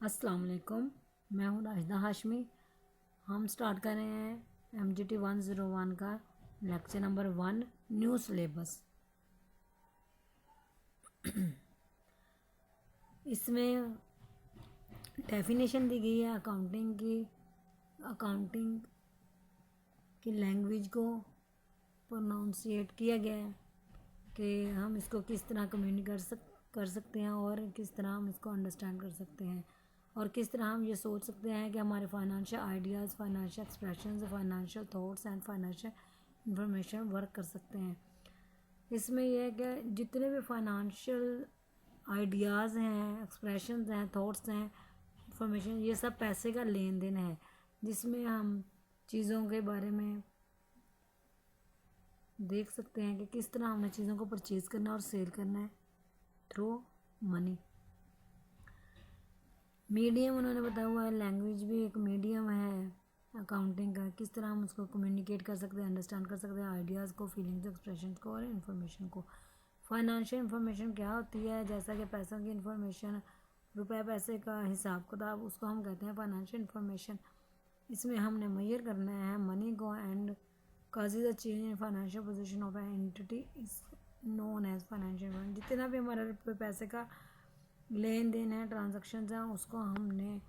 अस्सलाम वालेकुम। मैं हूँ राशिदा हाशमी। हम स्टार्ट कर रहे हैं MGT 101 का लेक्चर नंबर 1 न्यू सिलेबस। इसमें डेफिनेशन दी गई है अकाउंटिंग की लैंग्वेज को प्रोनाउंसिएट किया गया है कि हम इसको किस तरह कम्युनिकेट कर सकते हैं और किस तरह हम इसको अंडरस्टैंड कर सकते हैं और किस तरह हम ये सोच सकते हैं कि हमारे financial ideas, financial expressions, financial thoughts and financial information work कर सकते हैं। इसमें यह है कि जितने भी फाइनेंशियल आइडियाज़ हैं, एक्सप्रेशंस हैं, थॉट्स हैं, इंफॉर्मेशन, ये सब पैसे का लेन देन है, जिसमें हम चीज़ों के बारे में देख सकते हैं कि किस तरह हमें चीज़ों को परचेज़ करना और सेल करना है थ्रू मनी। मीडियम उन्होंने बताया हुआ है, लैंग्वेज भी एक मीडियम है अकाउंटिंग का, किस तरह हम उसको कम्युनिकेट कर सकते हैं, अंडरस्टैंड कर सकते हैं आइडियाज़ को, फीलिंग्स, एक्सप्रेशन को और इन्फॉर्मेशन को। फाइनेंशियल इन्फॉर्मेशन क्या होती है, जैसा कि पैसों की इन्फॉर्मेशन, रुपए पैसे का हिसाब किताब, उसको हम कहते हैं फाइनेंशियल इन्फॉर्मेशन। इसमें हमने मेजर करना है मनी को and causes a change in financial position of an entity is known as financial. जितना भी हमारा पैसे का लेन देन है, ट्रांजैक्शंस हैं, उसको हमने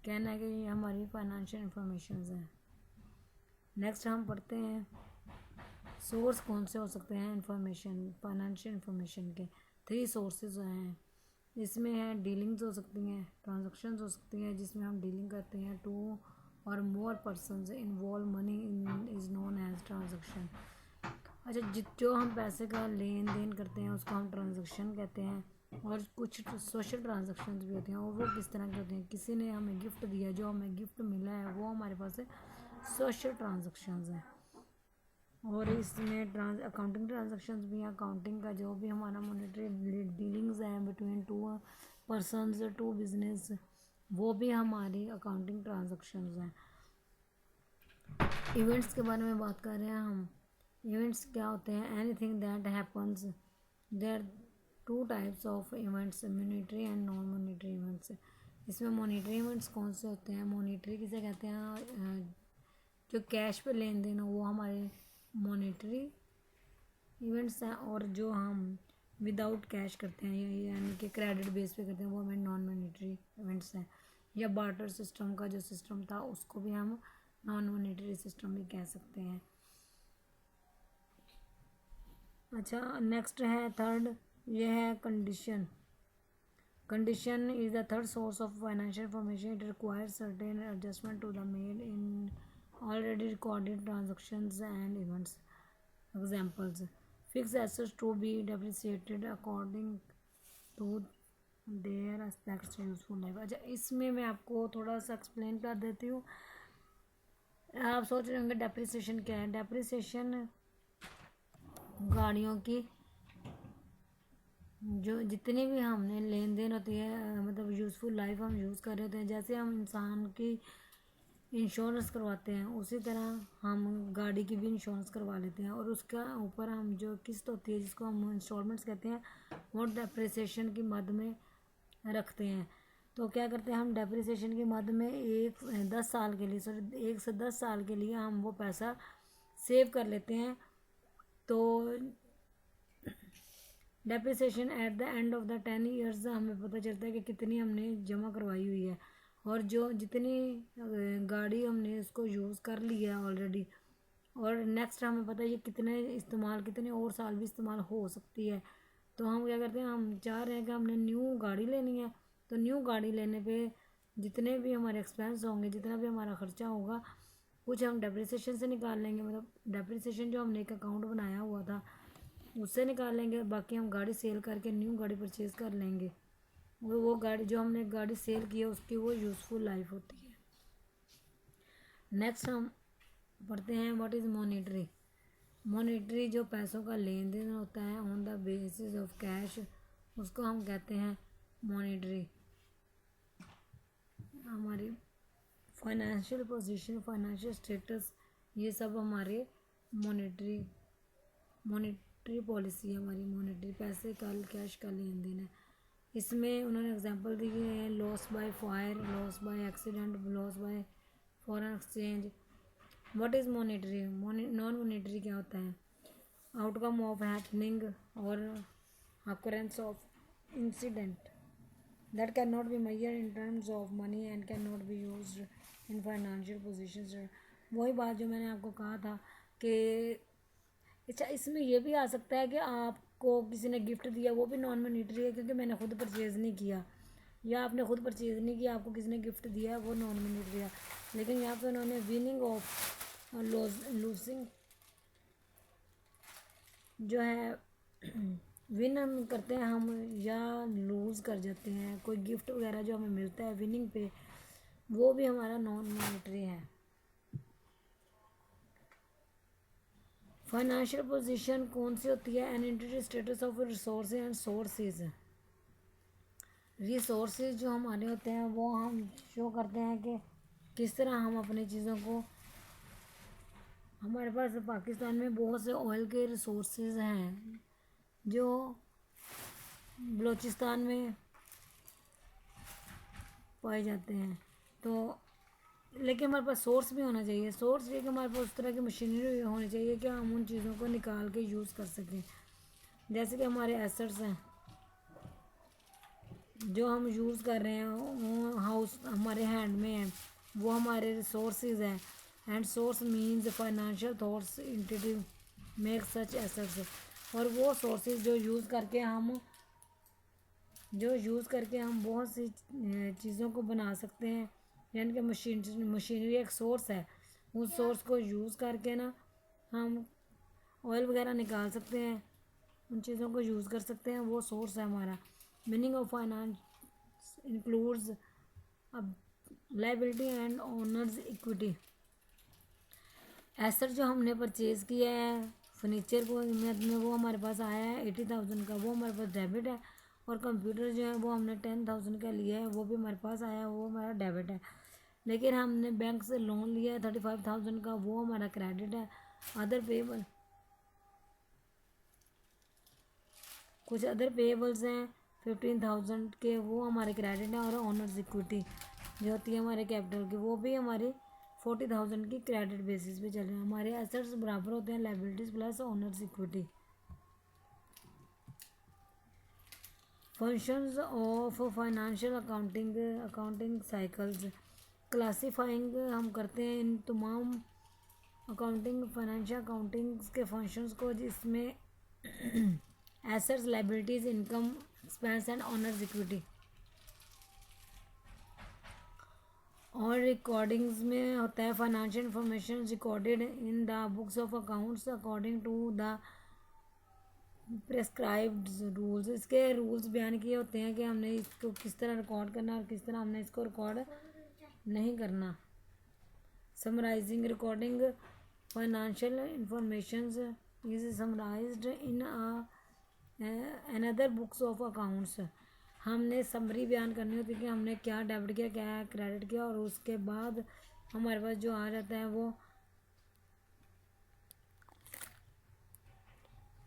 कहना है कि ये हमारी फाइनेंशियल इंफॉर्मेशन है। नेक्स्ट हम पढ़ते हैं सोर्स कौन से हो सकते हैं इंफॉर्मेशन, फाइनेंशियल इंफॉर्मेशन के 3 सोर्सेज हैं। इसमें है डीलिंग्स हो सकती हैं, ट्रांजैक्शंस हो सकती हैं जिसमें हम डीलिंग करते हैं, 2 और more persons involve money is known as transaction. अच्छा, जो हम पैसे का लेन देन करते हैं उसको हम ट्रांजैक्शन कहते हैं। और कुछ सोशल ट्रांजैक्शंस भी होते हैं, और वो किस तरह के होते हैं, किसी ने हमें गिफ्ट दिया, जो हमें गिफ्ट मिला है वो हमारे पास सोशल ट्रांजैक्शंस हैं। और इसमें अकाउंटिंग ट्रांजैक्शंस भी हैं। अकाउंटिंग का जो भी हमारा मॉनेटरी डीलिंग्स हैं बिटवीन 2 पर्सनस, 2 बिजनेस, वो भी हमारी अकाउंटिंग ट्रांजैक्शंस हैं। इवेंट्स के बारे में बात कर रहे हैं हम। इवेंट्स क्या होते हैं, anything that happens. There 2 types of events, monetary and non monetary events. इसमें मॉनेटरी इवेंट्स कौन से होते हैं, मॉनेटरी किसे कहते हैं, जो कैश पे लेन देन हो वो हमारे मॉनेटरी इवेंट्स हैं, और जो हम विदाउट कैश करते हैं यानी कि क्रेडिट बेस पे करते हैं वो हमें नॉन मॉनेटरी इवेंट्स हैं। या बार्टर सिस्टम का जो सिस्टम था उसको भी हम नॉन मॉनेटरी सिस्टम भी कह सकते हैं। अच्छा, नेक्स्ट है थर्ड, ये है condition. Condition is the third source of financial information. It requires certain adjustment to the made in already recorded transactions and events. Examples, fix assets to be depreciated according to their aspects useful life. अच्छा, इसमें मैं आपको थोड़ा सा explain कर देती हूँ। आप सोच रहे होंगे डेप्रिसिएशन क्या है। डेप्रिसिएशन गाड़ियों की जो जितनी भी हमने लेन देन होती है, मतलब यूज़फुल लाइफ हम यूज़ कर रहे होते हैं, जैसे हम इंसान की इंश्योरेंस करवाते हैं उसी तरह हम गाड़ी की भी इंश्योरेंस करवा लेते हैं, और उसका ऊपर हम जो किस्त होती है जिसको हम इंस्टॉलमेंट्स कहते हैं वो डेप्रिसिएशन की मद में रखते हैं। तो क्या करते हैं हम डेप्रिसिएशन की मद में 10 साल के लिए, सॉरी 1 से 10 साल के लिए हम वो पैसा सेव कर लेते हैं। तो depreciation eight the end of the 10 years हमें पता चलता है कि कितनी हमने जमा करवाई हुई है, और जो जितनी गाड़ी हमने उसको यूज़ कर लिया है ऑलरेडी, और नेक्स्ट हमें पता है ये कितने और साल भी इस्तेमाल हो सकती है। तो हम क्या करते हैं, हम चाह रहे हैं कि हमने न्यू गाड़ी लेनी है, तो न्यू गाड़ी लेने पे जितने भी हमारे एक्सपेंस होंगे, जितना भी हमारा खर्चा होगा, कुछ हम डेप्रिसिएशन से निकाल लेंगे, मतलब डेप्रिसिएशन जो हमने एक अकाउंट बनाया हुआ था उससे निकाल लेंगे, बाकी हम गाड़ी सेल करके न्यू गाड़ी परचेज़ कर लेंगे। वो गाड़ी जो हमने गाड़ी सेल की है उसकी वो यूज़फुल लाइफ होती है। नेक्स्ट हम पढ़ते हैं व्हाट इज़ मॉनेटरी। मॉनेटरी जो पैसों का लेन देन होता है on the basis of cash, उसको हम कहते हैं मॉनेटरी। हमारी फाइनेंशियल पोजीशन, फाइनेंशियल स्टेटस, ये सब हमारे मॉनेटरी पॉलिसी है, हमारी मॉनेटरी पैसे का कैश का लेन देन है। इसमें उन्होंने एग्जांपल दिए हैं, loss by fire, loss by accident, loss by foreign exchange. What is monetary? Non monetary क्या होता है? आउटकम ऑफ हैपनिंग और occurrence of incident that cannot be measured in terms of money and cannot be used in financial positions। वही बात जो मैंने आपको कहा था कि अच्छा इसमें ये भी आ सकता है कि आपको किसी ने गिफ्ट दिया, वो भी नॉन मॉनेटरी है क्योंकि मैंने खुद परचेज़ नहीं किया, या आपने खुद परचेज़ नहीं किया, आपको किसी ने गिफ्ट दिया, वो नॉन मॉनेटरी है। लेकिन यहाँ पे उन्होंने विनिंग ऑफ लूजिंग जो है विन हम करते हैं हम या लूज़ कर जाते हैं, कोई गिफ्ट वगैरह जो हमें मिलता है विनिंग पे, वो भी हमारा नॉन मॉनेटरी है। फाइनेंशियल पोजीशन कौन सी होती है? An entity status of resource and sources. Resources जो हमारे होते हैं वो हम शो करते हैं कि किस तरह हम अपनी चीज़ों को, हमारे पास पाकिस्तान में बहुत से ऑयल के रिसोर्सेज हैं जो बलूचिस्तान में पाए जाते हैं, तो लेकिन हमारे पास सोर्स भी होना चाहिए। सोर्स ये कि हमारे पास उस तरह की मशीनरी होनी चाहिए कि हम उन चीज़ों को निकाल के यूज़ कर सकें। जैसे कि हमारे एसेट्स हैं जो हम यूज़ कर रहे हैं, वो हाउस हमारे हैंड में है, वो हमारे रिसोर्सेज हैं। And source means financial thoughts entity make such assets. और वो सोर्सेज जो यूज़ करके हम बहुत सी चीज़ों को बना सकते हैं, यानी कि मशीनरी एक सोर्स है, उस सोर्स को यूज़ करके ना हम ऑयल वगैरह निकाल सकते हैं, उन चीज़ों को यूज़ कर सकते हैं, वो सोर्स है हमारा। Meaning of finance includes liability and owners equity. Asset जो हमने परचेज़ किया है फर्नीचर को में वो हमारे पास आया है 80,000 का, वो हमारे पास डेबिट है। और कंप्यूटर जो है वो हमने 10,000 का लिया है, वो भी हमारे पास आया है, वो हमारा डेबिट है। लेकिन हमने बैंक से लोन लिया है 35,000 का, वो हमारा क्रेडिट है। अदर पेबल, कुछ अदर पेबल्स हैं 15,000 के, वो हमारे क्रेडिट है। और ओनर्स इक्विटी जो होती है हमारे कैपिटल की, वो भी हमारी 40,000 की क्रेडिट बेसिस पे चल रहे हैं। हमारे एसेट्स बराबर होते हैं liabilities plus owners equity. Functions of financial accounting cycles. Classifying हम करते हैं इन तमाम फाइनेंशियल अकाउंटिंग के फंक्शंस को, जिसमें assets, liabilities, income, expense and owners equity. और रिकॉर्डिंग्स में होता है financial information recorded in the books of accounts according to the prescribed rules. इसके रूल्स बयान किए होते हैं कि हमने इसको किस तरह रिकॉर्ड करना और किस तरह हमने इसको रिकॉर्ड नहीं करना। Summarising recording financial information is summarised in another books of accounts. हमने समरी बयान करनी होती है कि हमने क्या डेबिट किया, क्या क्रेडिट किया, और उसके बाद हमारे पास जो आ जाता है वो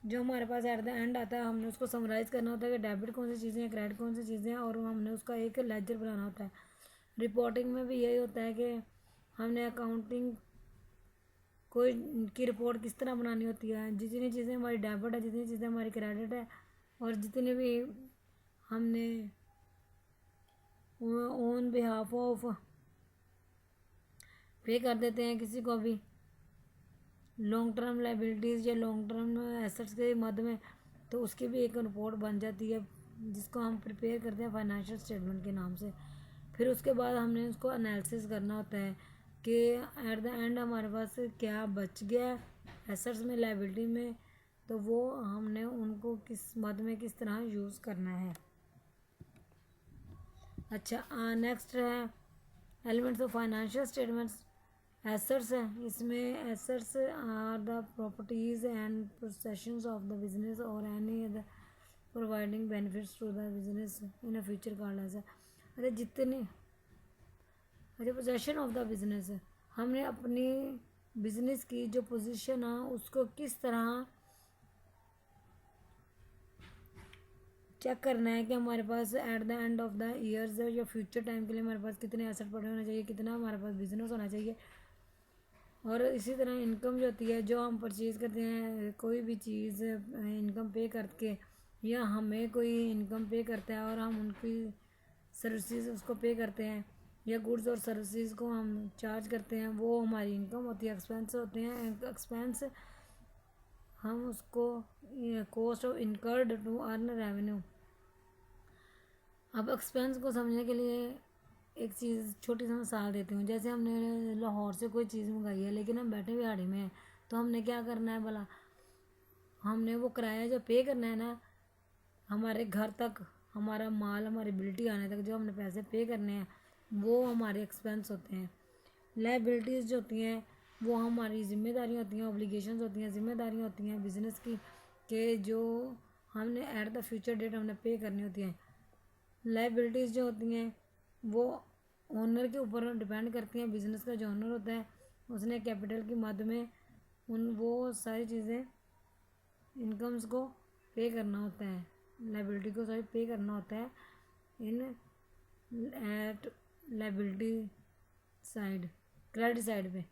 जो हमारे पास एट द एंड आता है, हमने उसको समराइज़ करना होता है कि डेबिट कौन सी चीज़ें हैं, क्रेडिट कौन सी चीज़ें हैं, और हमने उसका एक लेजर बनाना होता है। रिपोर्टिंग में भी यही होता है कि हमने अकाउंटिंग कोई की रिपोर्ट किस तरह बनानी होती है, जितनी चीज़ें हमारी डेबिट है, जितनी चीज़ें हमारी क्रेडिट है, और जितने भी हमने ऑन बिहाफ ऑफ पे कर देते हैं किसी को भी लॉन्ग टर्म लाइबिलिटीज़ या लॉन्ग टर्म एसेट्स के मद में, तो उसकी भी एक रिपोर्ट बन जाती है जिसको हम प्रिपेयर करते हैं फाइनेंशियल स्टेटमेंट के नाम से। फिर उसके बाद हमने उसको एनालिसिस करना होता है कि एट द एंड हमारे पास क्या बच गया एसेट्स में, लाइबिलिटी में, तो वो हमने उनको किस मद में किस तरह यूज़ करना है। अच्छा, नेक्स्ट है elements of financial statements. Assets है, इसमें assets are the properties and possessions of the business और any other providing benefits to the business in a future called as. अरे जितने अच्छा पोजेशन ऑफ द बिजनेस है, हमने अपनी बिजनेस की जो पोजीशन है उसको किस तरह चेक करना है कि हमारे पास at the end of the years या फ्यूचर टाइम के लिए हमारे पास कितने एसेट पड़े होने चाहिए, कितना हमारे पास बिजनेस होना चाहिए। और इसी तरह इनकम जो होती है, जो हम परचेज़ करते हैं कोई भी चीज़ इनकम पे करके, या हमें कोई इनकम पे करता है और हम उनकी सर्विसेज उसको पे करते हैं, या गुड्स और सर्विसेज को हम चार्ज करते हैं, वो हमारी इनकम होती है। एक्सपेंस होते हैं एक्सपेंस, हम उसको cost of incurred to earn revenue. अब एक्सपेंस को समझने के लिए एक चीज़ छोटी सी मिसाल देती हूँ। जैसे हमने लाहौर से कोई चीज़ मंगाई है, लेकिन हम बैठे बिहाड़ी में हैं, तो हमने क्या करना है भला, हमने वो किराया जो पे करना है ना, हमारे घर तक हमारा माल हमारी बिल्टी आने तक जो हमने पैसे पे करने हैं, वो हमारे एक्सपेंस होते हैं। लायबिलिटीज़ जो होती हैं वो हमारी जिम्मेदारियाँ होती हैं, ऑब्लिगेशंस होती हैं, जिम्मेदारियाँ होती हैं बिज़नेस की, कि जो हमने एट द फ्यूचर डेट हमने पे करनी होती हैं। लायबिलिटीज़ जो होती हैं वो ओनर के ऊपर डिपेंड करती हैं। बिज़नेस का जो ओनर होता है उसने कैपिटल की मद में वो सारी चीज़ें इनकम्स को पे करना होता है, लायबिलिटी को सारी पे करना होता है in at liability side, credit side पे।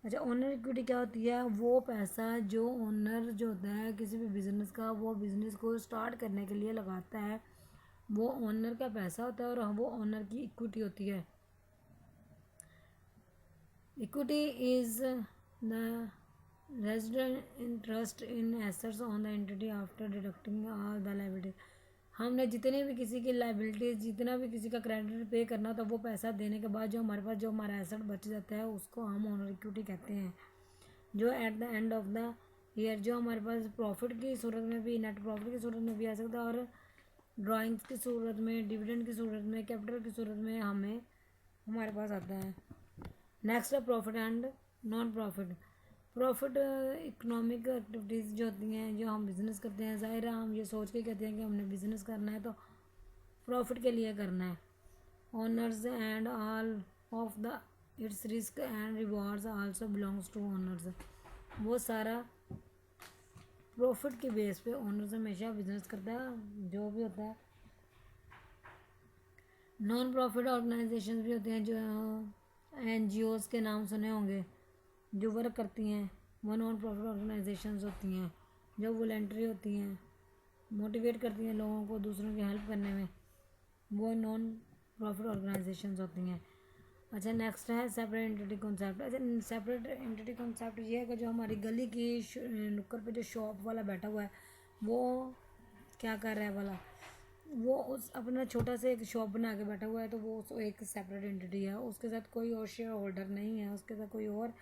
अच्छा, ओनर इक्विटी क्या होती है? वो पैसा जो ओनर जो होता है किसी भी बिज़नेस का, वो बिज़नेस को स्टार्ट करने के लिए लगाता है, वो ओनर का पैसा होता है और वो ओनर की इक्विटी होती है। Equity is the resident interest in assets on the entity after deducting all the liability. हमने जितने भी किसी की लायबिलिटीज, जितना भी किसी का क्रेडिट पे करना था, वो पैसा देने के बाद जो हमारे पास जो हमारा एसेट बच जाता है उसको हम ओनर इक्विटी कहते हैं। जो eight the end of the year जो हमारे पास प्रॉफिट की सूरत में भी, नेट प्रॉफिट की सूरत में भी आ सकता है, और ड्राइंग्स की सूरत में, डिविडेंड की सूरत में, कैपिटल की सूरत में हमें हमारे पास आता है। नेक्स्ट है profit and non profit. Profit economic activities जो होती हैं, जो हम बिज़नेस करते हैं, ज़ाहिर है हम ये सोच के कहते हैं कि हमने बिज़नेस करना है तो प्रॉफिट के लिए करना है। Owners and all of the its risk and rewards also belongs to owners. वो सारा प्रॉफिट के बेस पे ओनर्स हमेशा बिजनेस करता है, जो भी होता है। नॉन प्रॉफिट ऑर्गेनाइजेशंस भी होते हैं, जो एनजीओज के नाम सुने होंगे, जो वर्क करती हैं, वो नॉन प्रॉफिट ऑर्गेनाइजेशंस होती हैं, जो वॉलंटरी होती हैं, मोटिवेट करती हैं लोगों को दूसरों की हेल्प करने में, वो नॉन प्रॉफिट ऑर्गेनाइजेशंस होती हैं। अच्छा, नेक्स्ट है सेपरेट एंटिटी कॉन्सेप्ट। अच्छा, सेपरेट एंटिटी कॉन्सेप्ट ये है कि जो हमारी गली की नुक्कड़ पे जो शॉप वाला बैठा हुआ है, वो क्या कर रहा है भला, वो उस अपना छोटा सा एक शॉप बना के बैठा हुआ है, तो वो एक सेपरेट एंटिटी है। उसके साथ कोई और शेयर होल्डर नहीं है, उसके साथ कोई और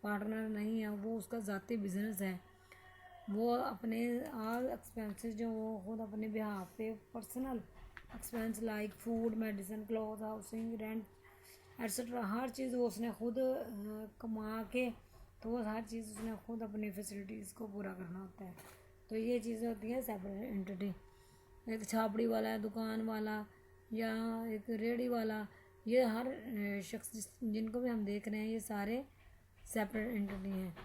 पार्टनर नहीं है, वो उसका ज़ाती बिजनेस है। वो अपने ऑल एक्सपेंसेस जो वो खुद अपने बिहाफ पे personal expense like food, medicine, cloth, housing, rent etcetera, हर चीज़ वो उसने खुद कमा के, तो वो हर चीज़ उसने खुद अपनी फैसिलिटीज़ को पूरा करना होता है। तो ये चीज़ें होती हैं सेपरेट एंटिटी। एक छापड़ी वाला, दुकान वाला, या एक रेहड़ी वाला, ये हर शख्स जिनको भी हम देख रहे हैं, ये सारे सेपरेट एंटिटी हैं।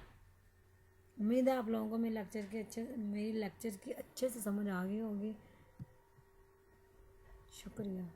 उम्मीद है आप लोगों को मेरी लेक्चर की अच्छे से समझ आ गई होगी। शुक्रिया।